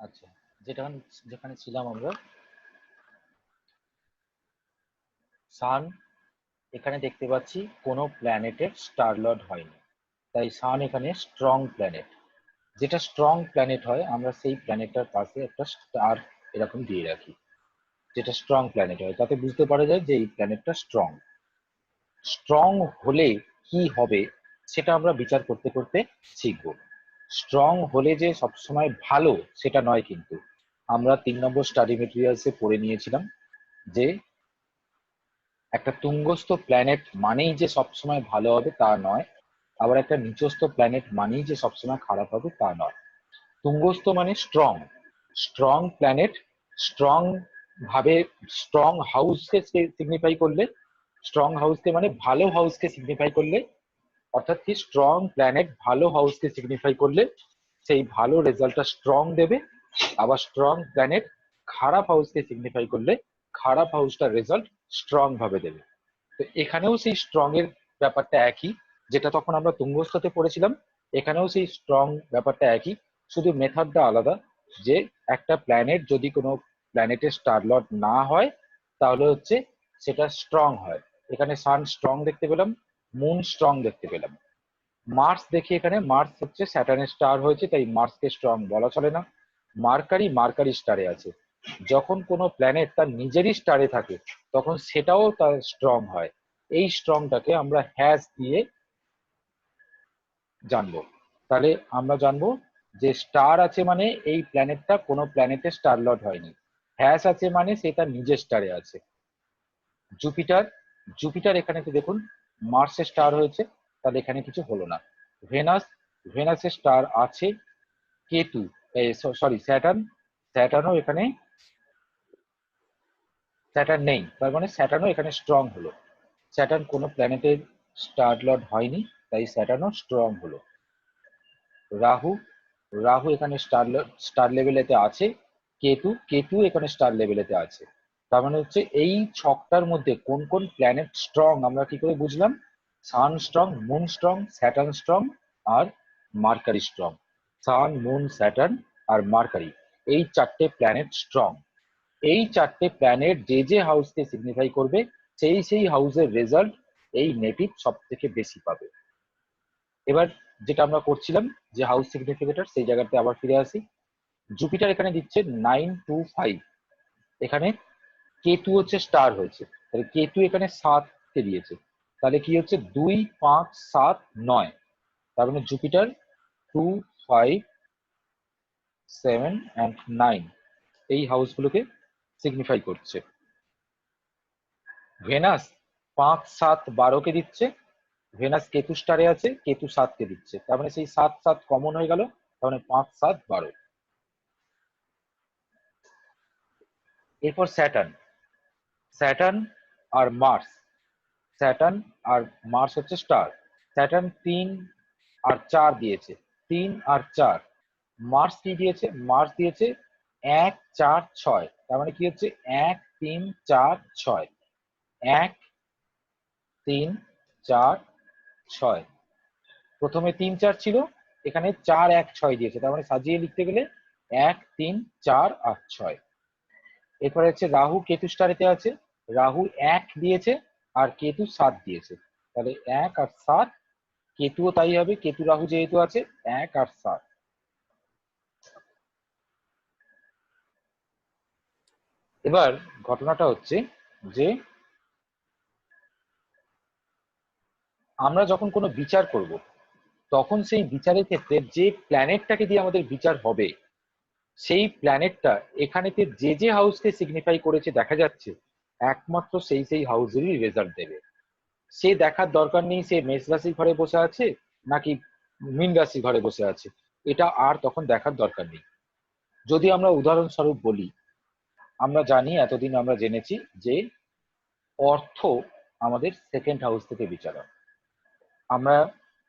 আচ্ছা, যেটা যেখানে ছিলাম আমরা, সান, এখানে দেখতে পাচ্ছি কোনো প্ল্যানেটের স্টার লর্ড হয়নি, তাই সান এখানে স্ট্রং প্ল্যানেট। যেটা স্ট্রং প্ল্যানেট হয় আমরা সেই প্ল্যানেটটার পাশে একটা স্টার এরকম দিয়ে রাখি। যেটা স্ট্রং প্ল্যানেট হয় তাতে বুঝতে পারা যায় যে এই প্ল্যানেটটা স্ট্রং। স্ট্রং হলে কি হবে সেটা আমরা বিচার করতে করতে শিখবো। স্ট্রং হলে যে সবসময় ভালো সেটা নয়, কিন্তু আমরা 3 নম্বর স্টাডি মেটেরিয়ালসে পড়ে নিয়েছিলাম যে একটা তুঙ্গস্থ প্ল্যানেট মানেই যে সবসময় ভালো হবে তা নয়, আবার একটা নিচস্থ প্ল্যানেট মানেই যে সবসময় খারাপ হবে তা নয়। তুঙ্গস্থ মানে স্ট্রং, স্ট্রং প্ল্যানেট, স্ট্রং ভাবে, স্ট্রং হাউসকে সিগনিফাই করলে, স্ট্রং হাউসকে মানে ভালো হাউসকে সিগনিফাই করলে, অর্থাৎ কি স্ট্রং প্ল্যানেট ভালো হাউসকে সিগনিফাই করলে সেই ভালো রেজাল্টটা স্ট্রং দেবে। আবার স্ট্রং প্ল্যানেট খারাপ হাউসকে সিগনিফাই করলে খারাপ হাউসটার রেজাল্ট স্ট্রং ভাবে দেবে। তো এখানেও সেই স্ট্রং এর ব্যাপারটা একই, যেটা তখন আমরা তুঙ্গস্থতে পড়েছিলাম। এখানেও সেই স্ট্রং ব্যাপারটা একই, শুধু মেথডটা আলাদা। যে একটা প্ল্যানেট যদি কোনো প্ল্যানেটের স্টার লর্ড না হয় তাহলে হচ্ছে সেটা স্ট্রং হয়। এখানে সান স্ট্রং দেখতে পেলাম, মুন স্ট্রং দেখতে পেলাম। মার্স দেখি, এখানে মার্স হচ্ছে স্যাটার্নের স্টার হয়েছে তাই মার্সকে স্ট্রং বলা চলে না। মার্কারি স্টারে আছে। যখন কোনো প্ল্যানেট তার নিজেরই স্টারে থাকে তখন সেটাও তার স্ট্রং হয়। এই স্ট্রংটাকে আমরা হ্যাশ দিয়ে জানবো। তাহলে আমরা জানবো যে স্টার আছে মানে এই প্ল্যানেটটা কোনো প্ল্যানেটের স্টার লর্ড হয়নি। হ্যাশ আছে মানে সে তার নিজের স্টারে আছে। জুপিটার, জুপিটার এখানে তো দেখুন মার্সের স্টার হয়েছে, তাহলে এখানে কিছু হলো না। ভেনাস, ভেনাসের স্টার আছে। কেতু, সরি স্যাটার্ন, স্যাটার্নও এখানে, স্যাটার্ন নেই, তার মানে স্যাটার্নও এখানে স্ট্রং হলো। স্যাটার্ন কোনো প্ল্যানেটের স্টার লর্ড হয়নি তাই স্যাটার্নও স্ট্রং হলো। রাহু, রাহু এখানে স্টার লেভেলেতে আছে। কেতু, কেতু এখানে স্টার লেভেলেতে আছে। তার মানে হচ্ছে এই ছকটার মধ্যে কোন কোন প্ল্যানেট স্ট্রং আমরা কি করে বুঝলাম? Sun strong, moon strong, Saturn strong, আর Mercury strong. Sun, moon, Saturn আর মার্কারি, এই 4টে প্ল্যানেট স্ট্রং। এই 4টে প্ল্যানেট যে যে হাউসকে সিগনিফাই করবে সেই সেই হাউসের রেজাল্ট এই নেটিভ সব থেকে বেশি পাবে। এবার যেটা আমরা করছিলাম যে হাউস সিগনিফিকেটর, সেই জায়গাতে আবার ফিরে আসি। জুপিটার এখানে দিচ্ছে 925, এখানে কেতু হচ্ছে স্টার হয়েছে, তাহলে কেতু এখানে 7কে দিয়েছে, তাহলে কি হচ্ছে 2, 5, 7, 9। তার মানে জুপিটার 2, 5, 7 and 9 এই হাউসগুলোকে সিগনিফাই করছে। ভেনাস 5, 7, 12কে দিচ্ছে। ভেনাস কেতু স্টারে আছে, কেতু 7কে দিচ্ছে, তার মানে সেই 7, 7 কমন হয়ে গেল, তার মানে 5, 7, 12। এরপর স্যাটার্ন, স্যাটার্ন আর মার্স, স্যাটার্ন আর মার্স হচ্ছে স্টার। স্যাটার্ন 3 আর 4 দিয়েছে, 3 আর 4। মার্স কি দিয়েছে? মার্স দিয়েছে 1, 4, 6, তার মানে কি হচ্ছে 1, 3, 4, 6। 1, 3, 4, 6। প্রথমে 3, 4 ছিল, এখানে 4, 1, 6 দিয়েছে, তার মানে সাজিয়ে লিখতে গেলে 1, 3, 4 আর 6। এরপরে হচ্ছে রাহু কেতু স্টারেতে আছে, রাহু 1 দিয়েছে আর কেতু 7 দিয়েছে, তাহলে 1 আর 7। কেতুও তাই হবে, কেতু রাহু যেহেতু আছে, 1 আর 7। এবার ঘটনাটা হচ্ছে যে আমরা যখন কোনো বিচার করব তখন সেই বিচারের ক্ষেত্রে যে প্ল্যানেটটাকে দিয়ে আমাদের বিচার হবে সেই প্ল্যানেটটা এখানেতে যে যে হাউসকে সিগনিফাই করেছে দেখা যাচ্ছে একমাত্র সেই সেই হাউসেরই রেজাল্ট দেবে। সে দেখার দরকার নেই সে মেষ রাশির ঘরে বসে আছে নাকি মীন রাশির ঘরে বসে আছে, এটা আর তখন দেখার দরকার নেই। যদি আমরা উদাহরণস্বরূপ বলি, আমরা জানি, এতদিন আমরা জেনেছি যে অর্থ আমাদের সেকেন্ড হাউস থেকে বিচার হয়। আমরা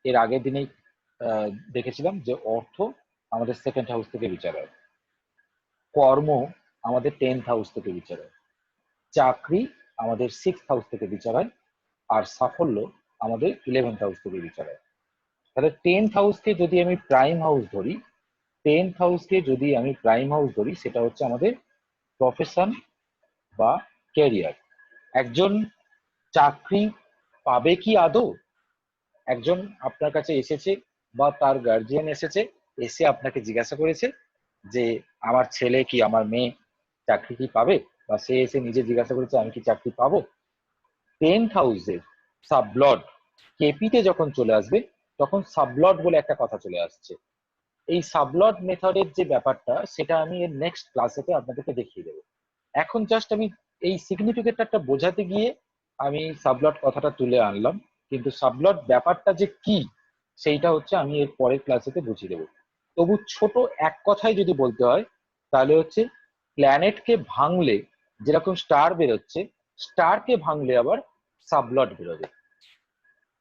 এর আগের দিনেই দেখেছিলাম যে অর্থ আমাদের সেকেন্ড হাউস থেকে বিচার হয়। কর্ম আমাদের 10th হাউস থেকে বিচার হয়। চাকরি আমাদের 6th হাউস থেকে বিচার হয়। আর সাফল্য আমাদের 11th হাউস থেকে বিচার হয়। তাহলে 10th হাউসকে যদি আমি প্রাইম হাউস ধরি, 10th হাউসকে যদি আমি প্রাইম হাউস ধরি, সেটা হচ্ছে আমাদের প্রফেশন বা ক্যারিয়ার। একজন চাকরি পাবে কি আদৌ? একজন আপনার কাছে এসেছে বা তার গার্জিয়ান এসেছে, এসে আপনাকে জিজ্ঞাসা করেছে যে আমার ছেলে কি আমার মেয়ে চাকরি কি পাবে, বা সে এসে নিজে জিজ্ঞাসা করেছে আমি কি চাকরি পাবো? 10th হাউসের সাবলর্ড কেপিতে যখন চলে আসবে, তখন সাবলর্ড বলে একটা কথা চলে আসছে। এই সাবলর্ড মেথডের যে ব্যাপারটা, সেটা আমি এর নেক্সট ক্লাসেতে আপনাদেরকে দেখিয়ে দেবো। এখন জাস্ট আমি এই সিগনিফিকেটরটা বোঝাতে গিয়ে আমি সাবলট কথাটা তুলে আনলাম, কিন্তু সাবলট ব্যাপারটা যে কি সেইটা হচ্ছে আমি এর পরের ক্লাসেতে বুঝিয়ে দেবো। তবু ছোট এক কথায় যদি বলতে হয়, তাহলে হচ্ছে প্ল্যানেটকে ভাঙলে যেরকম স্টার বেরোচ্ছে, স্টারকে ভাঙলে আবার সাবলট বেরোবে।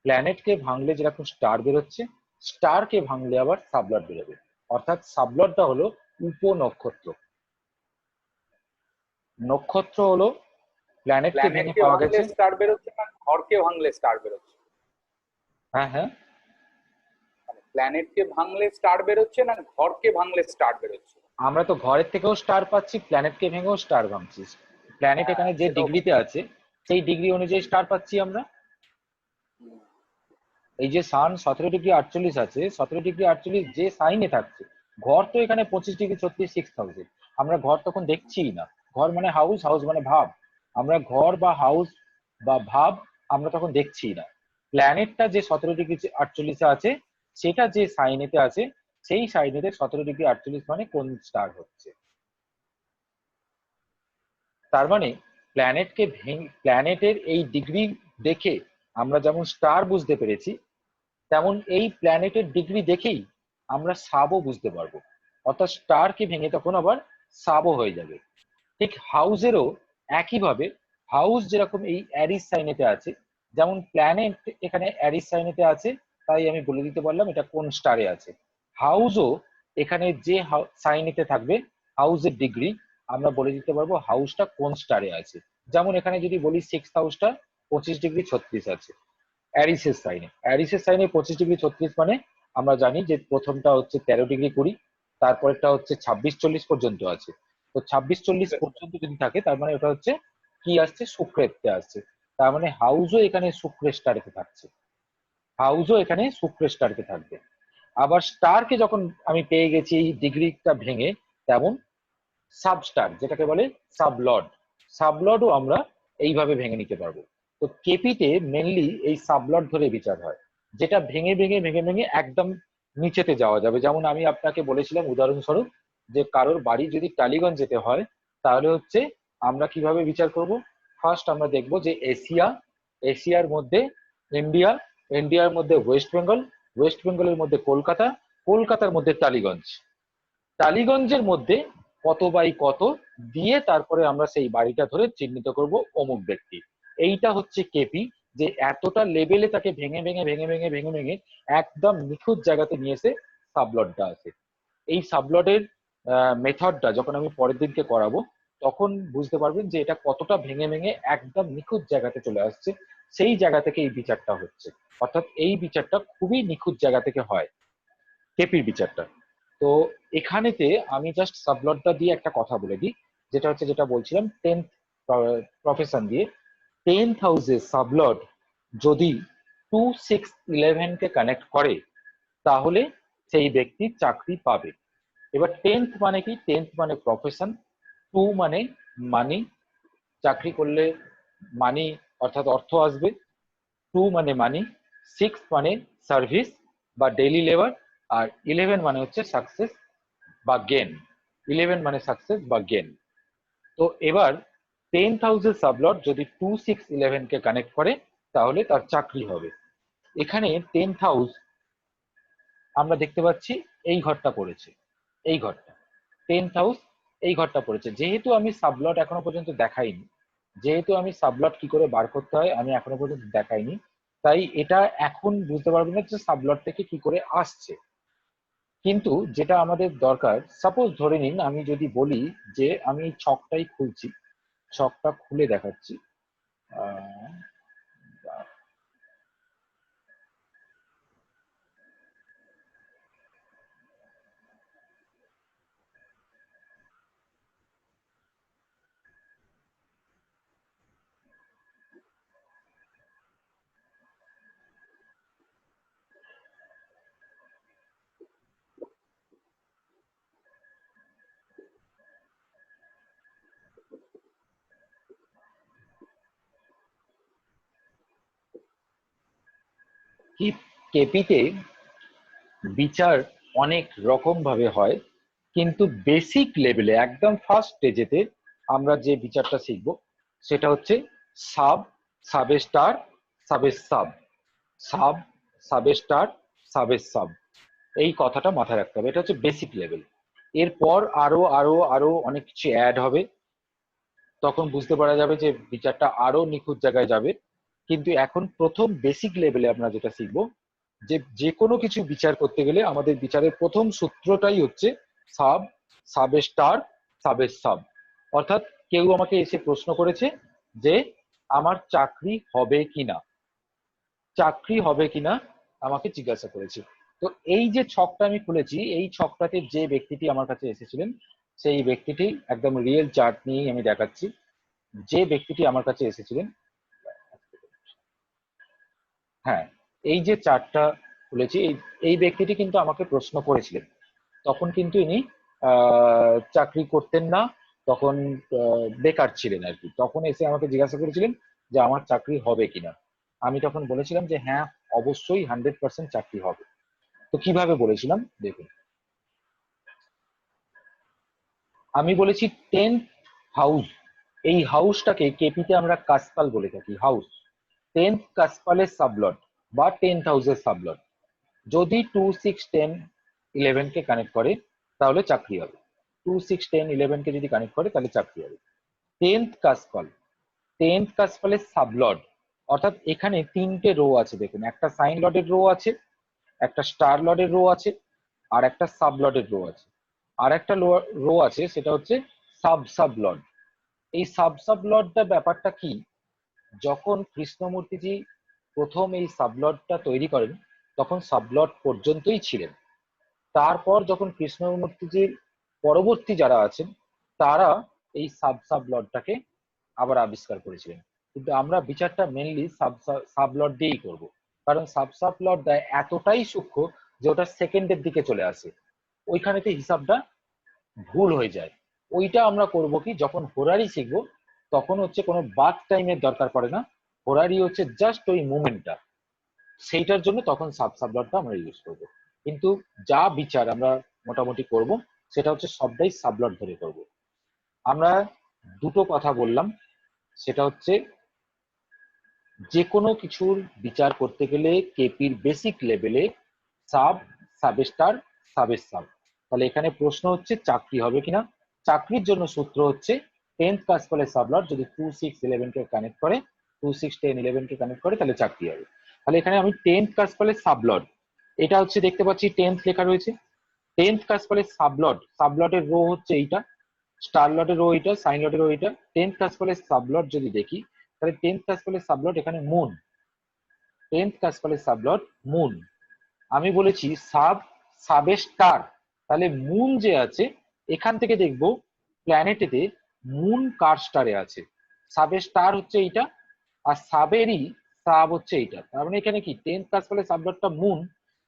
প্ল্যানেটকে ভাঙলে যেরকম স্টার বেরোচ্ছে, স্টারকে ভাঙলে আবার সাবলট বেরোবে। অর্থাৎ সাবলটটা হলো উপনক্ষত্র। নক্ষত্র হলো প্ল্যানেটকে ভেঙে প্ল্যানেটকে পাওয়া ভাঙলে গেছে। স্টার বেরোচ্ছে না ঘরকে ভাঙলে স্টার বেরোচ্ছে? হ্যাঁ হ্যাঁ, মানে প্ল্যানেটকে ভাঙলে স্টার বেরোচ্ছে না ঘরকে ভাঙলে স্টার বেরোচ্ছে? আমরা তো ঘরের থেকেও স্টার পাচ্ছি, প্ল্যানেটকে ভেঙেও স্টার ভাঙছি। প্ল্যানেট হ্যাঁ, এখানে যে সেটাও ডিগ্রিতে আছে, সেই ডিগ্রি অনুযায়ী স্টার পাচ্ছি আমরা। এই যে সান 17°48 আছে, 17°48 যে সাইনে থাকছে, ঘর তো এখানে 25°36 6,000। আমরা ঘর তখন দেখছিই না। ঘর মানে হাউস, হাউস মানে ভাব। আমরা ঘর বা হাউস বা ভাব আমরা তখন দেখছিই না। প্ল্যানেটটা যে 17°48 আছে, সেটা যে সাইনেতে আছে, সেই সাইনেতে 17°48 মানে কোন স্টার হচ্ছে। তার মানে প্ল্যানেটের এই ডিগ্রি দেখে আমরা যেমন স্টার বুঝতে পেরেছি, তেমন এই প্ল্যানেটের ডিগ্রি দেখেই আমরা সাবও বুঝতে পারবো। অর্থাৎ স্টারকে ভেঙে তখন আবার সাবও হয়ে যাবে। ঠিক হাউসেরও একইভাবে, হাউস যেরকম এই অ্যারিস সাইনেতে আছে, যেমন প্ল্যানেট এখানে অ্যারিস সাইনেতে আছে, তাই আমি বলে দিতে পারলাম এটা কোন স্টারে আছে। হাউসও এখানে যে সাইনেতে থাকবে, হাউসের ডিগ্রি আমরা বলে দিতে পারবো হাউসটা কোন স্টারে আছে। যেমন এখানে যদি বলি 6th হাউসটা 25°36 আছে অ্যারিসের সাইনে 25°36 মানে আমরা জানি যে প্রথমটা হচ্ছে 13°20, তারপরেরটা হচ্ছে 26-40 পর্যন্ত আছে। তো 26-40 পর্যন্ত যদি থাকে, তার মানে ওটা হচ্ছে কি আসছে, শুক্রেতে আসছে। তার মানে হাউসও এখানে শুক্রের স্টারকে থাকছে, হাউসও এখানে শুক্রের স্টারকে থাকবে। আবার স্টারকে যখন আমি পেয়ে গেছি এই ডিগ্রিটা ভেঙে, তেমন সাবস্টার যেটাকে বলে সাবলর্ড, সাবলর্ডও আমরা এইভাবে ভেঙে নিতে পারবো। তো কেপিতে মেনলি এই সাবলর্ড ধরে বিচার হয়, যেটা ভেঙে ভেঙে ভেঙে ভেঙে একদম নিচেতে যাওয়া যাবে। যেমন আমি আপনাকে বলেছিলাম উদাহরণস্বরূপ, যে কারোর বাড়ি যদি টালিগঞ্জ যেতে হয়, তাহলে হচ্ছে আমরা কিভাবে বিচার করব। ফার্স্ট আমরা দেখব যে এশিয়া, এশিয়ার মধ্যে ইন্ডিয়া, ইন্ডিয়ার মধ্যে ওয়েস্ট বেঙ্গল, ওয়েস্ট বেঙ্গলের মধ্যে কলকাতা, কলকাতার মধ্যে টালিগঞ্জ, টালিগঞ্জের মধ্যে কত বাই কত দিয়ে তারপরে আমরা সেই বাড়িটা ধরে চিহ্নিত করব অমুক ব্যক্তি। এইটা হচ্ছে কেপি, যে এতটা লেভেলে তাকে ভেঙে ভেঙে ভেঙে ভেঙে ভেঙে ভেঙে একদম নিখুঁত জায়গাতে নিয়ে এসে সাবলটটা আছে। এই সাবলটের মেথডটা যখন আমি পরের দিনকে করাবো, তখন বুঝতে পারবেন যে এটা কতটা ভেঙে ভেঙে একদম নিখুঁত জায়গাতে চলে আসছে। সেই জায়গা থেকে এই বিচারটা হচ্ছে, অর্থাৎ এই বিচারটা খুবই নিখুঁত জায়গা থেকে হয়, কেপির বিচারটা। তো এখানেতে আমি জাস্ট সাবলটটা দিয়ে একটা কথা বলে দিই, যেটা হচ্ছে যেটা বলছিলাম 10th প্রফেশন দিয়ে। 10th হাউসে সাবলট যদি 2, 6, 11 কে কানেক্ট করে, তাহলে সেই ব্যক্তি চাকরি পাবে। এবার 10th মানে কি? 10th মানে প্রফেশন, 2 মানে মানি, চাকরি করলে মানি অর্থাৎ অর্থ আসবে, 2 মানে মানি, 6 মানে সার্ভিস বা ডেইলি লেবার, আর 11 মানে হচ্ছে সাকসেস বা গেন। 11 মানে সাকসেস বা গেন। তো এবার 10th হাউসের সাবলট যদি 2, 6, 11 কে কানেক্ট করে, তাহলে তার চাকরি হবে। এখানে 10th হাউস আমরা দেখতে পাচ্ছি এই ঘরটা পড়েছে, এই ঘরটা 10th হাউস, এই ঘরটা পড়েছে। যেহেতু আমি সাবলট এখনো পর্যন্ত দেখাইনি, যেহেতু আমি সাবলট কি করে বার করতে হয় আমি এখনো পর্যন্ত দেখাইনি, তাই এটা এখন বুঝতে পারবেন না যে সাবলট থেকে কি করে আসছে। কিন্তু যেটা আমাদের দরকার, সাপোজ ধরে নিন আমি যদি বলি যে আমি এই ছকটাই খুলছি, ছকটা খুলে দেখাচ্ছি। আহ, কি কেপিতে বিচার অনেক রকম ভাবে হয়, কিন্তু বেসিক লেভেলে একদম ফার্স্ট স্টেজেতে আমরা যে বিচারটা শিখব সেটা হচ্ছে সাব, সাবের স্টার, সাবের সাব, সাব, সাবের স্টার, সাবের সাব। এই কথাটা মাথায় রাখতে হবে, এটা হচ্ছে বেসিক লেভেল। এরপর আরো আরো আরো অনেক কিছু অ্যাড হবে, তখন বুঝতে পারা যাবে যে বিচারটা আরো নিখুঁত জায়গায় যাবে। কিন্তু এখন প্রথম বেসিক লেভেলে আমরা যেটা শিখবো, যে যে কোনো কিছু বিচার করতে গেলে আমাদের বিচারের প্রথম সূত্রটাই হচ্ছে সাব, সাবের স্টার, সাবের সাব। অর্থাৎ কেউ আমাকে এসে প্রশ্ন করেছে যে আমার চাকরি হবে কিনা, চাকরি হবে কিনা আমাকে জিজ্ঞাসা করেছে। তো এই যে ছকটা আমি খুলেছি, এই ছকটাতে যে ব্যক্তিটি আমার কাছে এসেছিলেন, সেই ব্যক্তিটি একদম রিয়েল চার্ট নিয়েই আমি দেখাচ্ছি। যে ব্যক্তিটি আমার কাছে এসেছিলেন, হ্যাঁ, এই যে চার্টটা খুলেছি, এই ব্যক্তিটি কিন্তু আমাকে প্রশ্ন করেছিলেন। তখন কিন্তু ইনি চাকরি করতেন না, তখন বেকার ছিলেন আর কি। তখন এসে আমাকে জিজ্ঞাসা করেছিলেন যে আমার চাকরি হবে কিনা। আমি তখন বলেছিলাম যে হ্যাঁ, অবশ্যই 100% চাকরি হবে। তো কিভাবে বলেছিলাম দেখুন, আমি বলেছি 10th হাউস, এই হাউসটাকে কেপিতে আমরা কাসপাল বলে থাকি, হাউস। 10th কাসপালের সাবলট বা 10th হাউসের সাবলট যদি 2 6 10 11 কে কানেক্ট করে তাহলে চাকরি হবে। 2 6 10 11 কে যদি কানেক্ট করে তাহলে চাকরি হবে। 10th কাসপাল, 10th কাসপালের সাবলট, অর্থাৎ এখানে তিনটে রো আছে দেখুন, একটা সাইন লর্ডের রো আছে, একটা স্টার লর্ডের রো আছে, আর একটা সাব লর্ডের রো আছে। আর একটা রো আছে, সেটা হচ্ছে সাব সাব লর্ড। এই সাব সাব লর্ডটা ব্যাপারটা কি, যখন কৃষ্ণমূর্তিজি প্রথম এই সাবলটটা তৈরি করেন তখন সাবলট পর্যন্তই ছিলেন। তারপর যখন কৃষ্ণমূর্তিজির পরবর্তী যারা আছেন তারা এই সাব সাবলটটাকে আবার আবিষ্কার করেছিলেন। কিন্তু আমরা বিচারটা মেনলি সাবলট দিয়েই করব, কারণ সাব সাবলট এতটাই সূক্ষ্ম যে ওটা সেকেন্ডের দিকে চলে আসে, ওইখানেতে হিসাবটা ভুল হয়ে যায়। ওইটা আমরা করব কি, যখন হোরারি শিখবো তখন হচ্ছে কোনো বাথ টাইমের দরকার পড়ে না, হোরারি হচ্ছে জাস্ট ওই মুভমেন্টটা, সেইটার জন্য তখন সাব সাবলটটা আমরা ইউজ করব। কিন্তু যা বিচার আমরা মোটামুটি করব সেটা হচ্ছে সবটাই সাবলট ধরে করব। আমরা দুটো কথা বললাম, সেটা হচ্ছে যে কোনো কিছুর বিচার করতে গেলে কেপির বেসিক লেভেলে সাব, সাবেস্টার, সাবের সাব। তাহলে এখানে প্রশ্ন হচ্ছে চাকরি হবে কিনা। চাকরির জন্য সূত্র হচ্ছে 10th কাসপালের সাবলট যদি 2 6 11 কে কানেক্ট করে, 2 6 10 11 কে কানেক্ট করে তাহলে চাকরি হবে। তাহলে এখানে আমি 10th কাসপালের সাবলট, এটা হচ্ছে দেখতে পাচ্ছি 10th লেখা রয়েছে। 10th কাসপালের সাবলট, সাবলটের রো হচ্ছে এইটা, স্টার লটের রো এইটা, সাইন লটের রো এইটা। 10th কাসপালের সাবলট যদি দেখি, তাহলে 10th কাসপালের সাবলট এখানে মুন, 10th কাসপালের সাবলট মুন। আমি বলেছি সাব, সাবের স্টার, তাহলে মুন যে আছে এখান থেকে দেখবো প্ল্যানেটেতে মুন কার স্টারে আছে, সাবের স্টার হচ্ছে এইটা, আর সাবেরই সাব হচ্ছে এইটা। তার মানে এখানে কি 10th কাসপালের সাবলটটা মুন,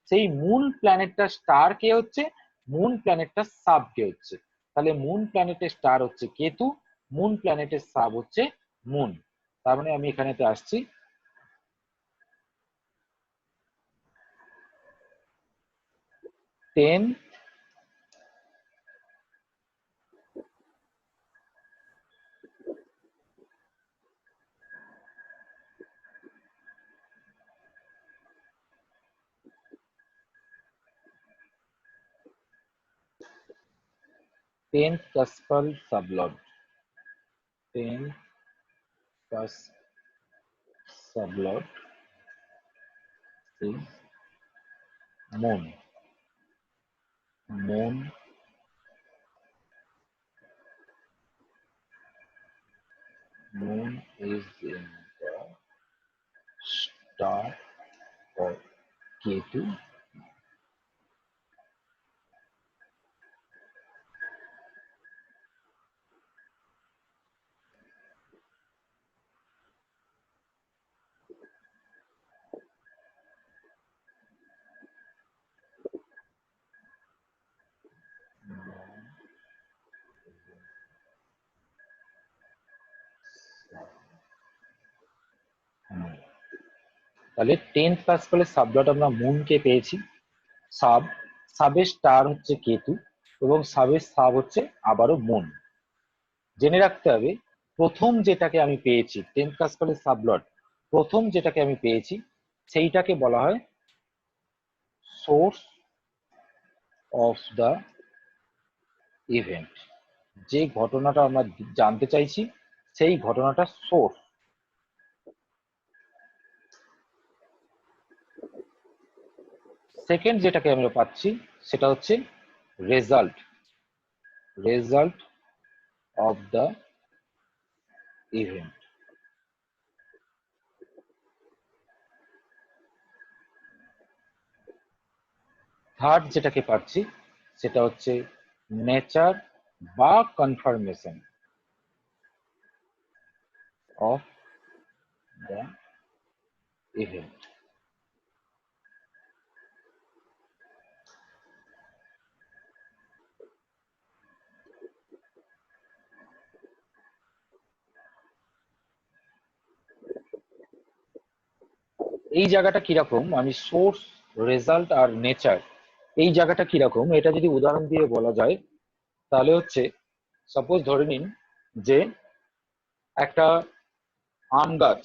সেই মুন প্ল্যানেটটা স্টার কে হচ্ছে, মুন প্ল্যানেটটা সাব কে হচ্ছে। তাহলে মুন প্ল্যানেটের স্টার হচ্ছে কেতু, মুন প্ল্যানেটের সাব হচ্ছে মুন। তার মানে আমি এখানেতে আসছি 10, 10th কাসপাল সাবলট, 10th কাস সাবলট is moon. Moon, moon is in the star of Ketu. তাহলে 10th প্যাসকেলের সাবডট আমরা মুনকে পেয়েছি, সাবের স্টার হচ্ছে কেতু, এবং সাবের সাব হচ্ছে আবারও মুন। জেনে রাখতে হবে প্রথম যেটাকে আমি পেয়েছি 10th প্যাসকেলের সাবলট, প্রথম যেটাকে আমি পেয়েছি সেইটাকে বলা হয় সোর্স অফ দ্য ইভেন্ট। যে ঘটনাটা আমরা জানতে চাইছি সেই ঘটনাটা সোর্স। সেকেন্ড যেটাকে আমরা পাচ্ছি সেটা হচ্ছে result, result of the event. Third যেটাকে পাচ্ছি সেটা হচ্ছে নেচার বা কনফার্মেশন অফ দ্য ইভেন্ট। এই জায়গাটা কিরকম, আমি সোর্স, রেজাল্ট আর নেচার, এই জায়গাটা কিরকম এটা যদি উদাহরণ দিয়ে বলা যায় তাহলে হচ্ছে, সাপোজ ধরে নিন যে একটা আম গাছ,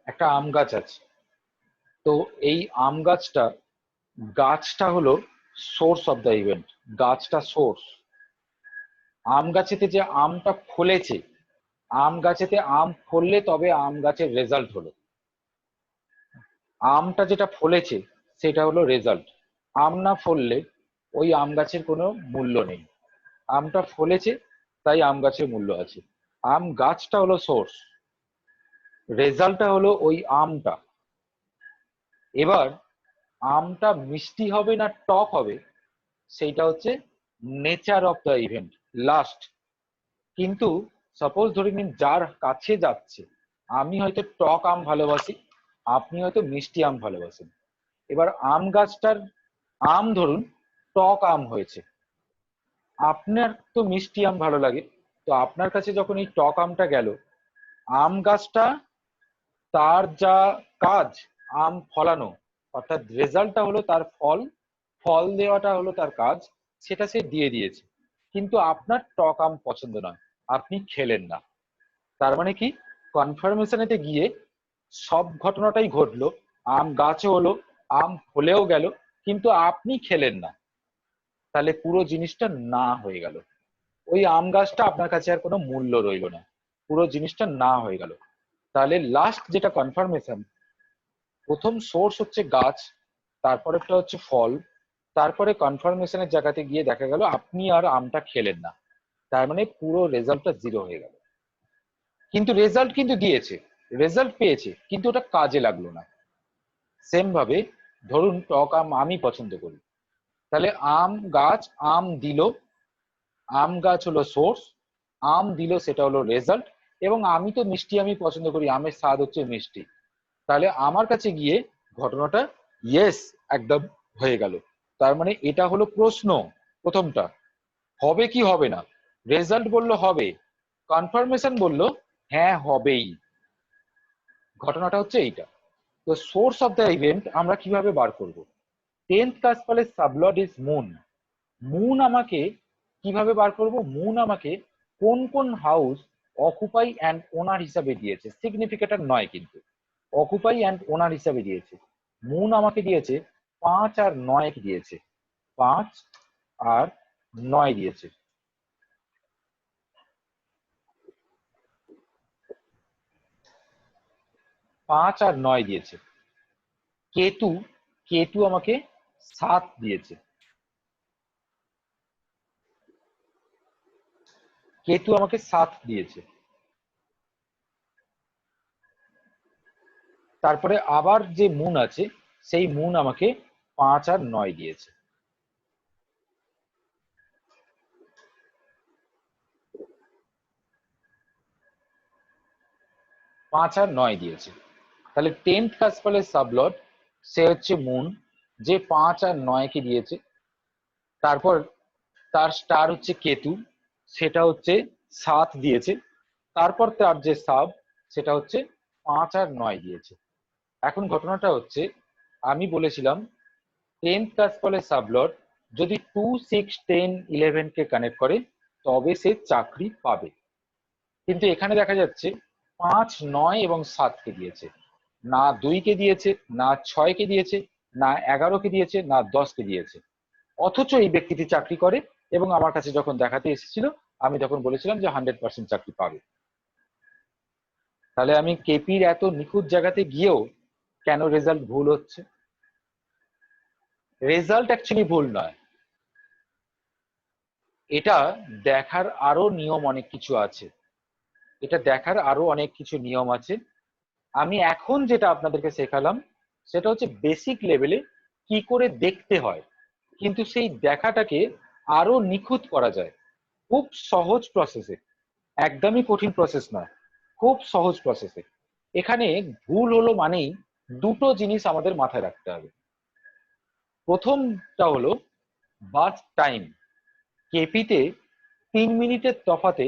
একটা আম গাছ আছে। তো এই আম গাছটা, গাছটা হলো সোর্স অফ দ্য ইভেন্ট, গাছটা সোর্স। আম গাছেতে যে আমটা ফলেছে, আম গাছেতে আম ফললে তবে আম গাছের রেজাল্ট হলো, আমটা যেটা ফলেছে সেটা হলো রেজাল্ট। আম না ফললে ওই আম গাছের কোনো মূল্য নেই, আমটা ফলেছে তাই আম গাছের মূল্য আছে। আম গাছটা হলো সোর্স, রেজাল্টটা হলো ওই আমটা। এবার আমটা মিষ্টি হবে না টক হবে সেইটা হচ্ছে nature of the event, last. কিন্তু সাপোজ ধরে নিন যার কাছে যাচ্ছে, আমি হয়তো টক আম ভালোবাসি, আপনি হয়তো মিষ্টি আম ভালোবাসেন। এবার আম গাছটার আম ধরুন টক আম হয়েছে, আপনার তো মিষ্টি আম ভালো লাগে, তো আপনার কাছে যখন এই টক আমটা গেল, আম গাছটা তার যা কাজ আম ফলানো, অর্থাৎ রেজাল্টটা হলো তার ফল, ফল দেওয়াটা হলো তার কাজ, সেটা সে দিয়ে দিয়েছে। কিন্তু আপনার টক আম পছন্দ নয়, আপনি খেলেন না। তার মানে কি, কনফার্মেশনেতে গিয়ে সব ঘটনাটাই ঘটলো, আম গাছও হলো, আম ফলেও গেল, কিন্তু আপনি খেলেন না। তাহলে পুরো জিনিসটা না হয়ে গেল, ওই আম গাছটা আপনার কাছে আর কোনো মূল্য রইলো না, পুরো জিনিসটা না হয়ে গেল। তাহলে লাস্ট যেটা কনফার্মেশন, প্রথম সোর্স হচ্ছে গাছ, তারপরেরটা হচ্ছে ফল, তারপরে কনফার্মেশনের জায়গাতে গিয়ে দেখা গেল আপনি আর আমটা খেলেন না। তার মানে পুরো রেজাল্টটা জিরো হয়ে গেল। কিন্তু রেজাল্ট কিন্তু দিয়েছে, রেজাল্ট পেয়েছে, কিন্তু ওটা কাজে লাগলো না। সেম ভাবে ধরুন টক আম আমি পছন্দ করি, তাহলে আম গাছ আম দিল, আম গাছ হলো সোর্স, আম দিল সেটা হলো রেজাল্ট, এবং আমি তো মিষ্টি আমি পছন্দ করি, আমের স্বাদ হচ্ছে মিষ্টি। তাহলে আমার কাছে গিয়ে ঘটনাটা ইয়েস একদম হয়ে গেল। তার মানে এটা হলো প্রশ্ন, প্রথমটা হবে কি হবে না, রেজাল্ট বলল হবে, কনফার্মেশন বলল হ্যাঁ হবেই। ঘটনাটা হচ্ছে এইটা। তো সোর্স অফ দ্য ইভেন্ট আমরা কিভাবে বার করব? 10th কাসপালের সাবলট ইজ মুন। মুন আমাকে কিভাবে বার করব? মুন আমাকে কোন কোন হাউস অকুপাই অ্যান্ড ওনার হিসাবে দিয়েছে, সিগনিফিকেটর নয় কিন্তু, অকুপাই অ্যান্ড ওনার হিসাবে দিয়েছে। মুন আমাকে দিয়েছে 5 আর 9 দিয়েছে, 5 আর 9 দিয়েছে। 5 আর 9 দিয়েছে। কেতু, কেতু আমাকে 7 দিয়েছে, কেতু আমাকে 7 দিয়েছে। তারপরে আবার যে মুন আছে সেই মুন আমাকে 5 আর 9 দিয়েছে। 5 আর 9 দিয়েছে। তাহলে 10th কাসপালের সাবলট সে হচ্ছে মুন, যে 5 আর 9 কে দিয়েছে। তারপর তার স্টার হচ্ছে কেতু, সেটা হচ্ছে 7 দিয়েছে। তারপর তার যে সাব সেটা হচ্ছে 5 আর 9 দিয়েছে। এখন ঘটনাটা হচ্ছে, আমি বলেছিলাম 10th কাসপালের সাবলট যদি 2, 6, 10, 11 কে কানেক্ট করে তবে সে চাকরি পাবে। কিন্তু এখানে দেখা যাচ্ছে 5, 9 এবং 7 কে দিয়েছে, না 2 কে দিয়েছে, না 6 কে দিয়েছে, না 11 কে দিয়েছে, না 10 কে দিয়েছে। অথচ এই ব্যক্তিটি চাকরি করে এবং আমার কাছে যখন দেখাতে এসেছিল আমি তখন বলেছিলাম যে 100% চাকরি পাবে। তাহলে আমি কেপির এত নিখুঁত জায়গাতে গিয়েও কেন রেজাল্ট ভুল হচ্ছে? রেজাল্ট অ্যাকচুয়ালি ভুল নয়, এটা দেখার আরো নিয়ম অনেক কিছু আছে, এটা দেখার আরো অনেক কিছু নিয়ম আছে। আমি এখন যেটা আপনাদেরকে শেখালাম সেটা হচ্ছে বেসিক লেভেলে কি করে দেখতে হয়, কিন্তু সেই দেখাটাকে আরো নিখুঁত করা যায় খুব সহজ প্রসেসে, একদমই কঠিন প্রসেস নয়, খুব সহজ প্রসেসে। এখানে ভুল হলো মানেই দুটো জিনিস আমাদের মাথায় রাখতে হবে। প্রথমটা হলো বার্থ টাইম। কেপিতে 3 মিনিটের তফাতে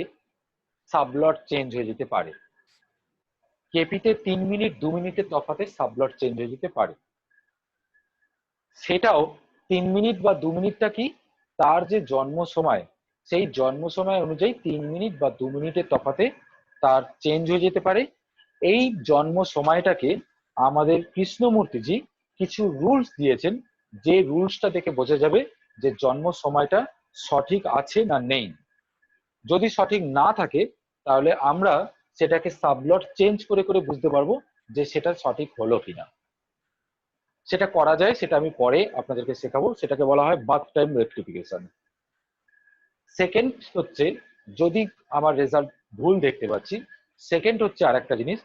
সাবলট চেঞ্জ হয়ে যেতে পারে, কেপিতে 3 মিনিট 2 মিনিটের তফাতে সাবলট চেঞ্জ হয়ে যেতে পারে। সেটাও 3 মিনিট বা 2 মিনিটটা কি, তার যে জন্ম সময়, সেই জন্ম সময় অনুযায়ী 3 মিনিট বা 2 মিনিটের তফাতে তার চেঞ্জ হয়ে যেতে পারে। এই জন্ম সময়টাকে আমাদের কৃষ্ণমূর্তিজি কিছু রুলস দিয়েছেন, যে রুলসটা দেখে বোঝা যাবে যে জন্ম সময়টা সঠিক আছে না নেই। যদি সঠিক না থাকে তাহলে আমরা সেটাকে সাবলট চেঞ্জ করে করে বুঝতে পারবো যে সেটা সঠিক হলো কিনা। সেটা করা যায়, সেটা আমি পরে আপনাদেরকে শেখাবো, সেটাকে বলা হয় বার্থ টাইম রেক্টিফিকেশন। সেকেন্ড হচ্ছে, যদি আমার রেজাল্ট ভুল দেখতে পাচ্ছি, সেকেন্ড হচ্ছে আরেকটা জিনিস,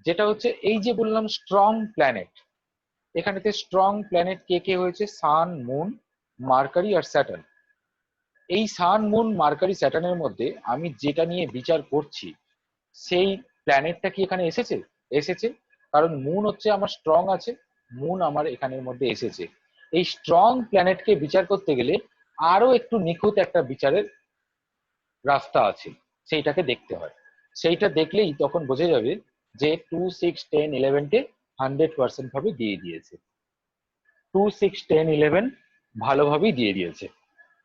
যেটা হচ্ছে এই যে বললাম স্ট্রং প্ল্যানেট, এখানেতে স্ট্রং প্ল্যানেট কে কে হয়েছে, সান, মুন, মার্কারি আর স্যাটার্ন। এই সান, মুন, মার্কারি, স্যাটার্নের মধ্যে আমি যেটা নিয়ে বিচার করছি সেই প্ল্যানেটটা কি এখানে এসেছে? এসেছে, কারণ মুন হচ্ছে আমার স্ট্রং আছে, মুন আমার এখানের মধ্যে এসেছে। এই স্ট্রং প্ল্যানেটকে বিচার করতে গেলে আরো একটু নিখুঁত একটা বিচারের রাস্তা আছে, সেইটাকে দেখতে হয়। সেইটা দেখলেই তখন বোঝা যাবে যে 2, 6, 10, 11 কে 100% ভাবে দিয়ে দিয়েছে, 2, 6, 10, 11 ভালোভাবেই দিয়ে দিয়েছে।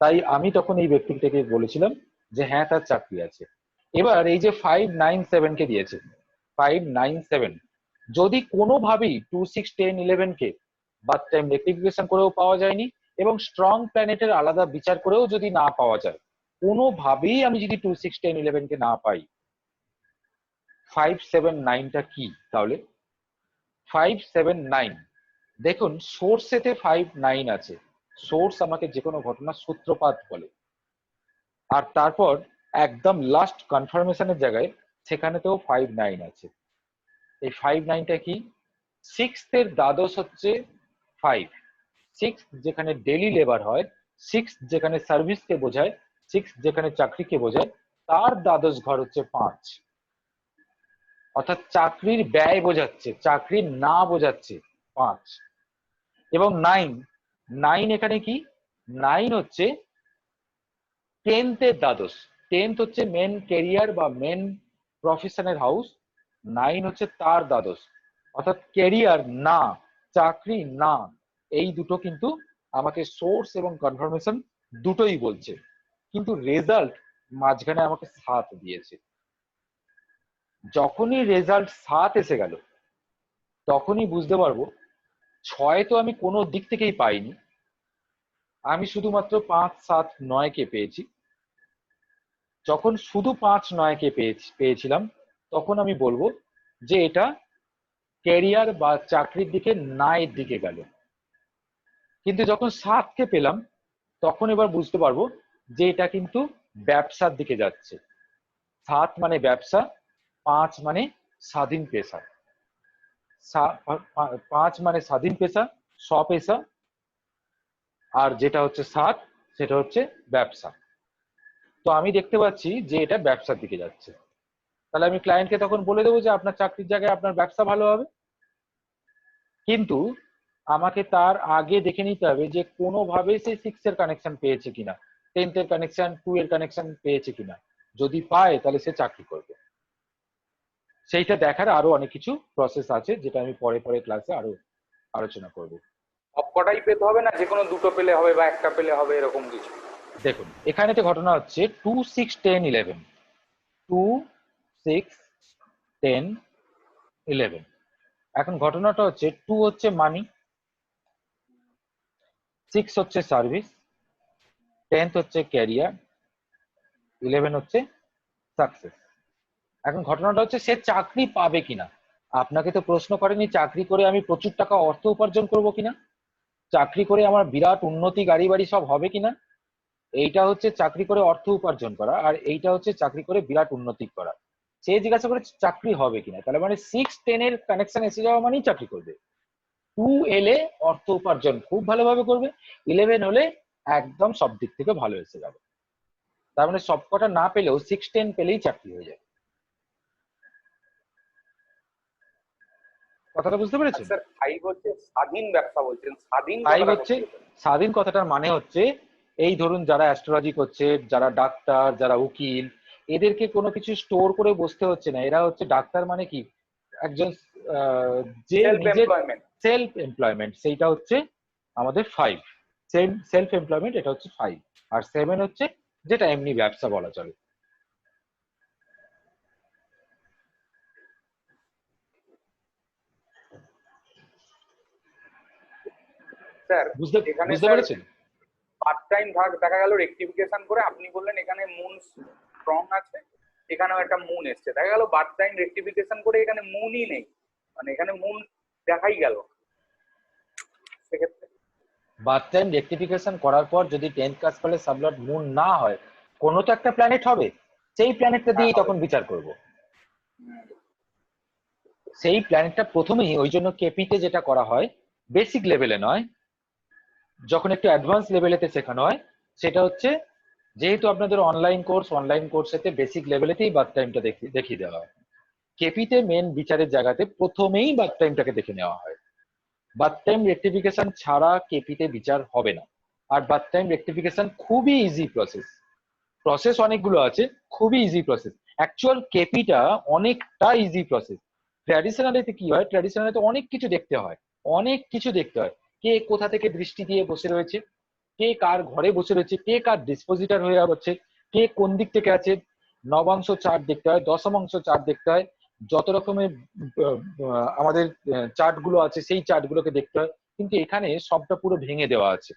তাই আমি তখন এই ব্যক্তিটাকে বলেছিলাম যে হ্যাঁ তার চাকরি আছে। এবার এই যে 5, 9, 7 কে দিয়েছে, 5, 9, 7 যদি কোনোভাবেই 2, 6, 10, 11 কে বার্থ টাইম রেক্টিফিকেশন করেও পাওয়া যায়নি এবং স্ট্রং প্ল্যানেটের আলাদা বিচার করেও যদি না পাওয়া যায়, কোনোভাবেই আমি যদি 2, 6, 10, 11 কে না পাই, 5, 7, 9টা কি তাহলে? 5, 7, 9, দেখুন সোর্সেতে 5, 9 আছে, সোর্স আমাকে যে কোনো ঘটনার সূত্রপাত বলে। আর তারপর একদম লাস্ট কনফার্মেশনের জায়গায় সেখানেতেও 5, 9 আছে। এই 5, 9টা কি? 6th এর দ্বাদশ হচ্ছে 5, 6th যেখানে ডেলি লেবার হয়, 6th যেখানে সার্ভিসকে বোঝায়, 6th যেখানে চাকরিকে বোঝায়, তার দ্বাদশ ঘর হচ্ছে 5, অর্থাৎ চাকরির ব্যয় বোঝাচ্ছে, চাকরির না বোঝাচ্ছে 5। এবং 9, 9 এখানে কি? 9 হচ্ছে 10th এর দ্বাদশ, 10th হচ্ছে মেন ক্যারিয়ার বা মেন প্রফেশনের হাউস, 9 হচ্ছে তার দ্বাদশ, অর্থাৎ ক্যারিয়ার না, চাকরি না, এই দুটো কিন্তু আমাকে সোর্স এবং কনফার্মেশন দুটোই বলছে, কিন্তু রেজাল্ট মাঝখানে আমাকে 7 দিয়েছে। যখনই রেজাল্ট 7 এসে গেল তখনই বুঝতে পারবো 6 তো আমি কোনো দিক থেকেই পাইনি, আমি শুধুমাত্র 5, 7, 9 কে পেয়েছি। যখন শুধু 5, 9 কে পেয়েছিলাম তখন আমি বলবো যে এটা ক্যারিয়ার বা চাকরির দিকে না এর দিকে গেল। কিন্তু যখন 7 কে পেলাম তখন এবার বুঝতে পারবো যে এটা কিন্তু ব্যবসার দিকে যাচ্ছে। 7 মানে ব্যবসা, 5 মানে স্বাধীন পেশা, 5 মানে স্বাধীন পেশা, স্বপেশা, আর যেটা হচ্ছে 7 সেটা হচ্ছে ব্যবসা। তো আমি দেখতে পাচ্ছি যে এটা ব্যবসার দিকে যাচ্ছে, তাহলে আমি ক্লায়েন্টকে তখন বলে দেবো যে আপনার চাকরির জায়গায় আপনার ব্যবসা ভালো হবে। কিন্তু আমাকে তার আগে দেখে নিতে হবে যে কোনোভাবে সে 6 এর কানেকশন পেয়েছে কিনা, 10th এর কানেকশন, 2 এর কানেকশন পেয়েছে কিনা। যদি পায় তাহলে সে চাকরি করবে, সেইটা দেখার আরো অনেক কিছু প্রসেস আছে, যেটা আমি পরে পরে ক্লাসে আরো আলোচনা করব। সবকটাই পেতে হবে না, যে কোনো দুটো পেলে হবে বা একটা পেলে হবে এরকম কিছু? দেখুন এখানে তো ঘটনা হচ্ছে 2, 6, 10, 11, 2, 6, 10, 11। এখন ঘটনাটা হচ্ছে 2 হচ্ছে মানি, 6 হচ্ছে সার্ভিস, 10 হচ্ছে ক্যারিয়ার, 11 হচ্ছে সাকসেস। এখন ঘটনাটা হচ্ছে সে চাকরি পাবে কিনা। আপনাকে তো প্রশ্ন করেনি চাকরি করে আমি প্রচুর টাকা অর্থ উপার্জন করব কিনা, চাকরি করে আমার বিরাট উন্নতি গাড়ি বাড়ি সব হবে কিনা। এইটা হচ্ছে চাকরি করে অর্থ উপার্জন করা, আর এইটা হচ্ছে চাকরি করে বিরাট উন্নতি করা। সে জিজ্ঞাসা করে চাকরি হবে কিনা, তাহলে মানে 6, 10 এর কানেকশন এসে যাওয়া মানেই চাকরি করবে। 2 এলে অর্থ উপার্জন খুব ভালোভাবে করবে, 11 হলে একদম সব দিক থেকে ভালো এসে যাবে। তার মানে সবকটা না পেলেও 6, 10 পেলেই চাকরি হয়ে যাবে। কথাটা বুঝতে আর পেরেছেন? স্যার 5 হচ্ছে স্বাধীন ব্যবসা, বলছেন স্বাধীন 5 কথাটা হচ্ছে কোথায় পেলেন? স্বাধীন কথাটার মানে হচ্ছে এই ধরুন যারা অ্যাস্ট্রোলজি করছে, যারা ডাক্তার, যারা উকিল, এদেরকে কোনো কিছু স্টোর করে বসতে হচ্ছে না। এরা হচ্ছে ডাক্তার মানে কি একজন আহ, যে সেলফ নিজের এমপ্লয়মেন্ট। সেলফ এমপ্লয়মেন্ট, সেইটা হচ্ছে আমাদের 5। সেলফ এমপ্লয়মেন্ট এটা হচ্ছে 5। আর 7 হচ্ছে যেটা এমনি ব্যবসা বলা চলে। স্যার বুঝতে এখানে বুঝতে স্যার পেরেছেন? পার্ট টাইম ভাগ দেখা গেল রেক্টিফিকেশন করে, আপনি বললেন এখানে মুন স্ট্রং আছে, এখানেও একটা মুন এসছে, দেখা গেল পার্ট টাইম রেক্টিফিকেশন করে এখানে মুনই নেই, মানে এখানে মুন দেখাই গেল সেক্ষেত্রে। বার্থ টাইম রেক্টিফিকেশন করার পর যদি 10th কাজ করলে সাবলট মুন না হয়, কোনো তো একটা প্ল্যানেট হবে, সেই প্ল্যানেটটা হ্যাঁ দিয়েই হবে। তখন বিচার করব। হুম, সেই প্ল্যানেটটা প্রথমেই, ওই জন্য কেপিতে যেটা করা হয় বেসিক লেভেলে নয়, যখন একটু অ্যাডভান্স লেভেলেতে শেখানো হয়, সেটা হচ্ছে যেহেতু আপনাদের অনলাইন কোর্সেতে বেসিক লেভেলেতেই বার্থ টাইমটা দেখিয়ে দেওয়া হয়। কেপিতে মেন বিচারের জায়গাতে প্রথমেই বার্থ টাইমটাকে দেখে নেওয়া হয়। বার্থ টাইম রেক্টিফিকেশন ছাড়া কেপিতে বিচার হবে না। আর বার্থ টাইম রেক্টিফিকেশন খুবই ইজি প্রসেস, প্রসেস অনেকগুলো আছে, খুবই ইজি প্রসেস। অ্যাকচুয়াল কেপিটা অনেকটা ইজি প্রসেস। ট্র্যাডিশনালিতে কি হয়, ট্র্যাডিশনালিতে অনেক কিছু দেখতে হয়, অনেক কিছু দেখতে হয়। কে কোথা থেকে দৃষ্টি দিয়ে বসে রয়েছে, কে কার ঘরে বসে রয়েছে, কে কার ডিসপোজিটার হয়ে হচ্ছে, কে কোন দিক থেকে আছে, নবাংশ চার্ট দেখতে হয়, দশমাংশ চার্ট দেখতে হয়, যত রকমের আমাদের চার্ট গুলো আছে সেই চার্ট গুলোকে দেখতে হয়। কিন্তু এখানে সবটা পুরো ভেঙে দেওয়া আছে,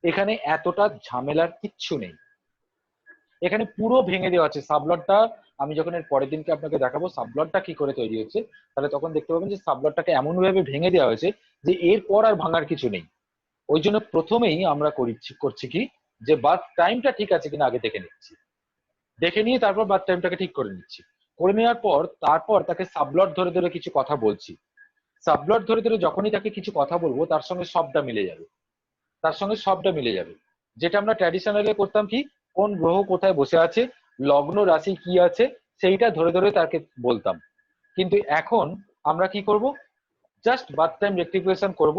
এখানে এতটা ঝামেলার কিচ্ছু নেই, এখানে পুরো ভেঙে দেওয়া আছে সাবলটটা। আমি যখন এর পরের দিনকে আপনাকে দেখাবো সাবলটটা কি করে তৈরি হচ্ছে, তাহলে তখন দেখতে পাবেন যে সাবলটটাকে এমন ভাবে ভেঙে দেওয়া হয়েছে যে এরপর আর ভাঙার কিছু নেই। ওই জন্য প্রথমেই আমরা করছি কি, যে বার্থ টাইমটা ঠিক আছে কিনা আগে দেখে নিচ্ছি, দেখে নিয়ে তারপর বার্থ টাইমটাকে ঠিক করে নিচ্ছি। করে নেওয়ার পর তারপর তাকে সাবলট ধরে ধরে কিছু কথা বলছি। সাবলট ধরে ধরে যখনই তাকে কিছু কথা বলবো তার সঙ্গে সবটা মিলে যাবে, তার সঙ্গে সবটা মিলে যাবে। যেটা আমরা ট্র্যাডিশনালি করতাম কি, কোন গ্রহ কোথায় বসে আছে, লগ্ন রাশি কি আছে, সেইটা ধরে ধরে তাকে বলতাম। কিন্তু এখন আমরা কি করব, জাস্ট বার্থ টাইম রেক্টিফিকেশন করব,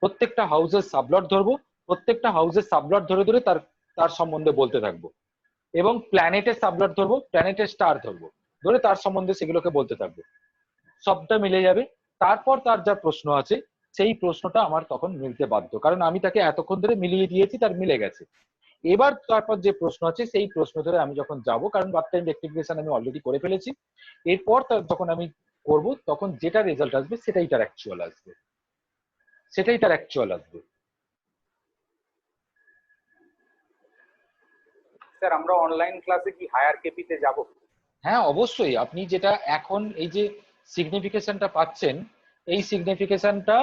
প্রত্যেকটা হাউসের সাবলট ধরবো, প্রত্যেকটা হাউসের সাবলট ধরে ধরে তার তার সম্বন্ধে বলতে থাকবো, এবং প্ল্যানেটের সাবলট ধরবো, প্ল্যানেটের স্টার ধরবো, ধরে তার সম্বন্ধে সেগুলোকে বলতে থাকবো, সবটা মিলে যাবে। তারপর তার যা প্রশ্ন আছে সেই প্রশ্নটা আমার তখন মিলতে বাধ্য, কারণ আমি তাকে এতক্ষণ ধরে মিলিয়ে দিয়েছি, তার মিলে গেছে। এবার তারপর যে প্রশ্ন আছে সেই প্রশ্ন ধরে আমি যখন যাব, কারণ বার্থ টাইম রেক্টিফিকেশন আমি অলরেডি করে ফেলেছি, এরপর যখন আমি করব তখন যেটা রেজাল্ট আসবে সেটাই তার অ্যাকচুয়াল আসবে, সেটাই তার অ্যাকচুয়াল আসবে। স্যার আমরা অনলাইন ক্লাসে কি হায়ার কেপিতে যাব? হ্যাঁ অবশ্যই, আপনি যেটা এখন এই যে সিগনিফিকেশনটা পাচ্ছেন, এই সিগনিফিকেশনটা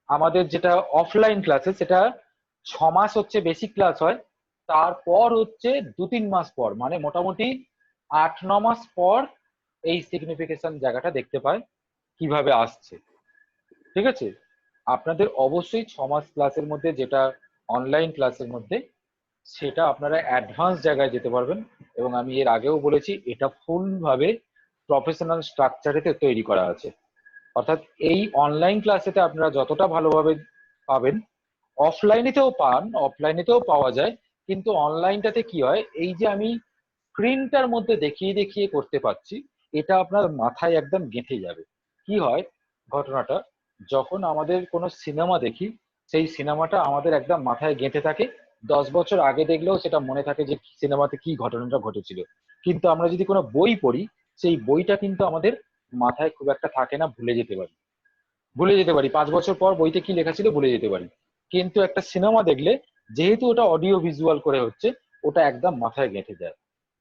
আমাদের যেটা অফলাইন ক্লাসে সেটা 6 মাস হচ্ছে বেসিক ক্লাস হয়, তারপর হচ্ছে 2-3 মাস পর, মানে মোটামুটি 8-9 মাস পর এই সিগনিফিকেশন জায়গাটা দেখতে পায় কিভাবে আসছে। ঠিক আছে, আপনাদের অবশ্যই 6 মাস ক্লাসের মধ্যে, যেটা অনলাইন ক্লাসের মধ্যে, সেটা আপনারা অ্যাডভান্স জায়গায় যেতে পারবেন। এবং আমি এর আগেও বলেছি এটা ফুল ভাবে প্রফেশনাল স্ট্রাকচারেতে তৈরি করা আছে। অর্থাৎ এই অনলাইন ক্লাসেতে আপনারা যতটা ভালোভাবে পাবেন, অফলাইনেতেও পান, অফলাইনেতেও পাওয়া যায়, কিন্তু অনলাইনটাতে কি হয়, এই যে আমি স্ক্রিনটার মধ্যে দেখিয়ে দেখিয়ে করতে পারছি, এটা আপনার মাথায় একদম গেঁথে যাবে। কি হয় ঘটনাটা, যখন আমাদের কোনো সিনেমা দেখি, সেই সিনেমাটা আমাদের একদম মাথায় গেঁথে থাকে। 10 বছর আগে দেখলেও সেটা মনে থাকে যে সিনেমাতে কি ঘটনাটা ঘটেছিল। কিন্তু আমরা যদি কোনো বই পড়ি, সেই বইটা কিন্তু আমাদের মাথায় খুব একটা থাকে না, ভুলে যেতে পারি 5 বছর পর বইতে কি লেখা ছিল ভুলে যেতে পারি। কিন্তু একটা সিনেমা দেখলে, যেহেতু ওটা অডিও ভিজুয়াল করে হচ্ছে, ওটা একদম মাথায় গেঁথে যায়।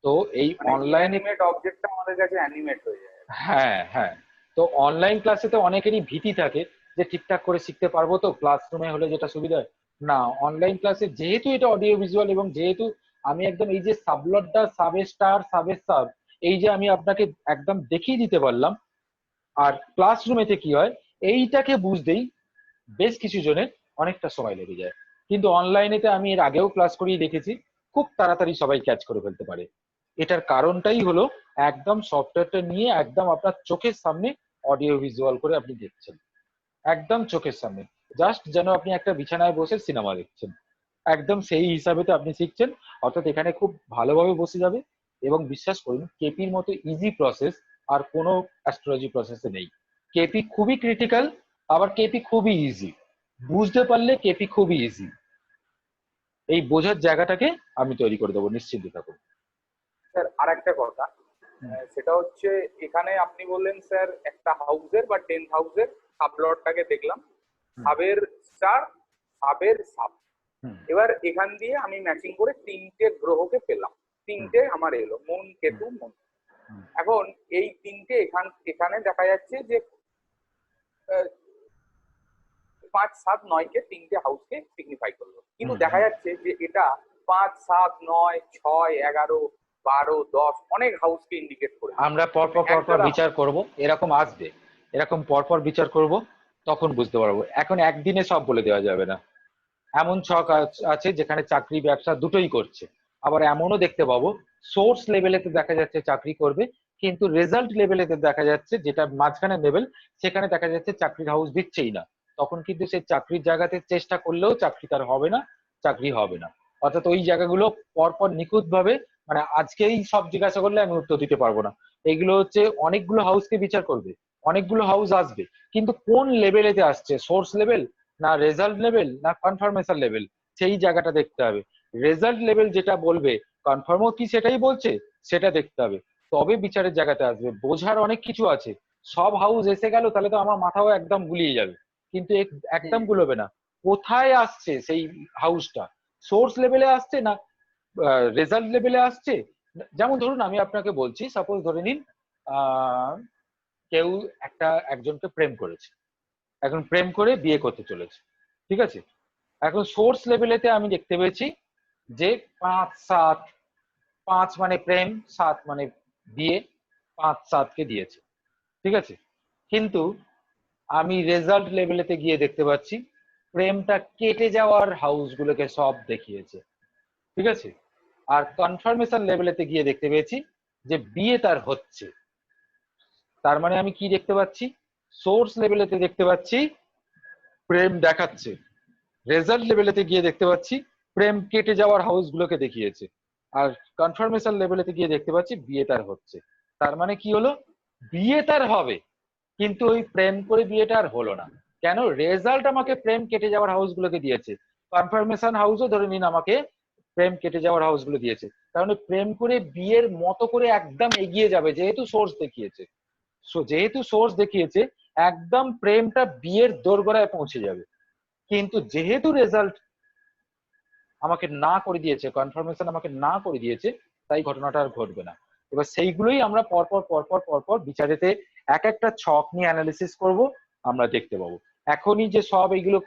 তো এই মানে অনলাইনে, ইনঅ্যানিমেট অবজেক্টটা আমাদের কাছে অ্যানিমেট হয়ে যায়। হ্যাঁ হ্যাঁ, তো অনলাইন ক্লাসে তো অনেকেরই ভীতি থাকে যে ঠিকঠাক করে শিখতে পারবো তো, ক্লাসরুমে হলে যেটা সুবিধা হয়। না, অনলাইন ক্লাসে যেহেতু এটা অডিও ভিজুয়াল, এবং যেহেতু আমি একদম এই যে সাবলটটা, সাবে স্টার, সাবে সাব, এই যে আমি আপনাকে একদম দেখিয়ে দিতে পারলাম। আর ক্লাসরুমেতে কি হয়, এইটাকে বুঝতেই বেশ কিছু জনের অনেকটা সময় লেগে যায়। কিন্তু অনলাইনেতে আমি এর আগেও ক্লাস করিয়ে দেখেছি, খুব তাড়াতাড়ি সবাই ক্যাচ করে ফেলতে পারে। এটার কারণটাই হলো একদম সফটওয়্যারটা নিয়ে একদম আপনার চোখের সামনে অডিও ভিজুয়াল করে আপনি দেখছেন, একদম চোখের সামনে, জাস্ট যেন আপনি একটা বিছানায় বসে সিনেমা দেখছেন, একদম সেই হিসাবে তো আপনি শিখছেন। অর্থাৎ এখানে খুব ভালোভাবে বসে যাবে। এবং বিশ্বাস করুন, কেপির মতো ইজি প্রসেস আর কোনো অ্যাস্ট্রোলজি প্রসেসে নেই। কেপি খুবই ক্রিটিক্যাল, আবার কেপি খুবই ইজি। বুঝতে পারলে কেপি খুবই ইজি। এই বোঝার জায়গাটাকে আমি তৈরি করে দেবো, নিশ্চিন্তে থাকুন। স্যার আর একটা কথা, হুম, সেটা হচ্ছে এখানে আপনি বললেন স্যার একটা হাউসের বা 10th হাউসের সাবলটটাকে দেখলাম, হুম, সাবের স্টার, সাবের সাব। হুম, এবার এখান দিয়ে আমি ম্যাচিং করে 3টে গ্রহকে পেলাম, হুম, 3টে আমার এলো, মন হুম, কেতু মন। হুম, এখন এই 3টে এখানে দেখা যাচ্ছে যে 5, 7, 9কে 3টে হাউসকে সিগনিফাই করলো, কিন্তু হুম, দেখা হুম। যাচ্ছে যে এটা 5, 7, 9, 6, 11, 12, 10 অনেক হাউসকে ইন্ডিকেট করে আমরা দিচ্ছে। পরপর পরপর একটানা বিচার করব, এরকম আসবে, এরকম পরপর বিচার করব, তখন বুঝতে পারবো। এখন একদিনে সব বলে দেওয়া যাবে না। এমন ছক আচ্ছা আচ্ছা। আছে যেখানে চাকরি ব্যবসা দুটোই করছে। আবার এমনও দেখতে পাবো, সোর্স লেভেলেতে দেখা যাচ্ছে চাকরি করবে, কিন্তু রেজাল্ট লেভেলেতে দেখা যাচ্ছে, যেটা মাঝখানে লেভেল, সেখানে দেখা যাচ্ছে চাকরির হাউস দিচ্ছেই না। তখন কিন্তু সেই চাকরির জায়গাতে চেষ্টা করলেও চাকরি তার হবে না, চাকরি হবে না। অর্থাৎ ওই জায়গাগুলো পরপর নিখুঁত ভাবে, মানে আজকেই সব জিজ্ঞাসা করলে আমি উত্তর দিতে পারবো না। এগুলো হচ্ছে অনেকগুলো হাউসকে বিচার করবে, অনেকগুলো হাউস আসবে, কিন্তু কোন লেভেলেতে আসছে, সোর্স লেভেল না রেজাল্ট লেভেল না কনফার্মেশন লেভেল, সেই জায়গাটা দেখতে হবে। রেজাল্ট লেভেল যেটা বলবে, কনফার্মও কি সেটাই বলছে, সেটা দেখতে হবে। তবে বিচারের জায়গাতে আসবে। বোঝার অনেক কিছু আছে, সব হাউস এসে গেল তাহলে তো আমার মাথাও একদম গুলিয়ে যাবে। কিন্তু একদম গুলোবে না। কোথায় আসছে সেই হাউসটা, সোর্স লেভেলে আসছে না রেজাল্ট লেভেলে আসছে। যেমন ধরুন আমি আপনাকে বলছি, সাপোজ ধরে নিন আহ কেউ একজনকে প্রেম করেছে, এখন প্রেম করে বিয়ে করতে চলেছে, ঠিক আছে। এখন সোর্স লেভেলেতে আমি দেখতে পেয়েছি যে 5, 7, 5 মানে প্রেম, 7 মানে বিয়ে, 5, 7কে দিয়েছে, ঠিক আছে। কিন্তু আমি রেজাল্ট লেভেলেতে গিয়ে দেখতে পাচ্ছি প্রেমটা কেটে যাওয়ার হাউস গুলোকে সব দেখিয়েছে, ঠিক আছে। আর কনফার্মেশন লেভেলেতে গিয়ে দেখতে পেয়েছি যে বিয়ে তার হচ্ছে। তার মানে আমি কি দেখতে পাচ্ছি, সোর্স লেভেলেতে দেখতে পাচ্ছি প্রেম দেখাচ্ছে, রেজাল্ট লেভেলেতে গিয়ে দেখতে পাচ্ছি প্রেম কেটে যাওয়ার হাউস গুলোকে দেখিয়েছে, আর কনফার্মেশন লেভেলেতে গিয়ে দেখতে পাচ্ছি বিয়ে তার হচ্ছে। তার মানে কি হলো, বিয়ে তার হবে, কিন্তু ওই প্রেম করে বিয়েটা আর হলো না। কেন, রেজাল্ট আমাকে প্রেম কেটে যাওয়ার হাউস গুলোকে দিয়েছে, কনফার্মেশন হাউসও ধরে নিন আমাকে প্রেম কেটে যাওয়ার হাউস গুলো দিয়েছে। তার মানে প্রেম করে বিয়ের মতো করে একদম এগিয়ে যাবে, যেহেতু সোর্স দেখিয়েছে। যেহেতু সোর্স দেখিয়েছে, একদম প্রেমটা বিয়ের দোরগোড়ায় পৌঁছে যাবে। কিন্তু যেহেতু রেজাল্ট আমাকে না করে দিয়েছে, কনফার্মেশন আমাকে না করে দিয়েছে, তাই ঘটনাটা আর ঘটবে না। এবার সেইগুলোই আমরা পরপর পরপর পরপর বিচারেতে এক একটা ছক নিয়ে অ্যানালিসিস করব, আমরা দেখতে পাবো। এখনই যে সব এইগুলো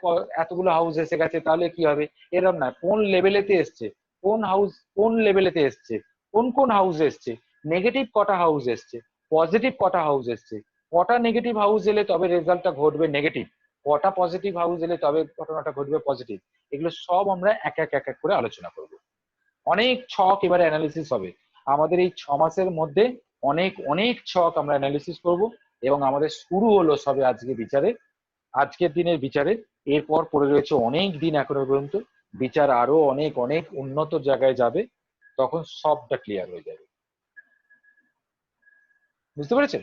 এতগুলো হাউস এসে গেছে তাহলে কি হবে, এরম না, কোন লেভেলেতে এসছে, কোন হাউস কোন লেভেলেতে এসছে, কোন কোন হাউস এসছে, নেগেটিভ কটা হাউস এসছে, পজিটিভ কটা হাউস এসছে, কটা নেগেটিভ হাউস এলে তবে রেজাল্টটা ঘটবে নেগেটিভ, কটা পজিটিভ হাউস এলে তবে ঘটনাটা ঘটবে পজিটিভ। এগুলো সব আমরা এক এক এক এক করে আলোচনা করব। অনেক ছক এবারে অ্যানালিসিস হবে আমাদের এই 6 মাসের মধ্যে, অনেক অনেক ছক আমরা অ্যানালিসিস করব। এবং আমাদের শুরু হলো সবে আজকে বিচারে, আজকের দিনের বিচারে। এরপর পড়ে রয়েছে অনেক দিন এখনো পর্যন্ত, বিচার আরো অনেক অনেক উন্নত জায়গায় যাবে, তখন সবটা ক্লিয়ার হয়ে যাবে। বুঝতে পেরেছেন?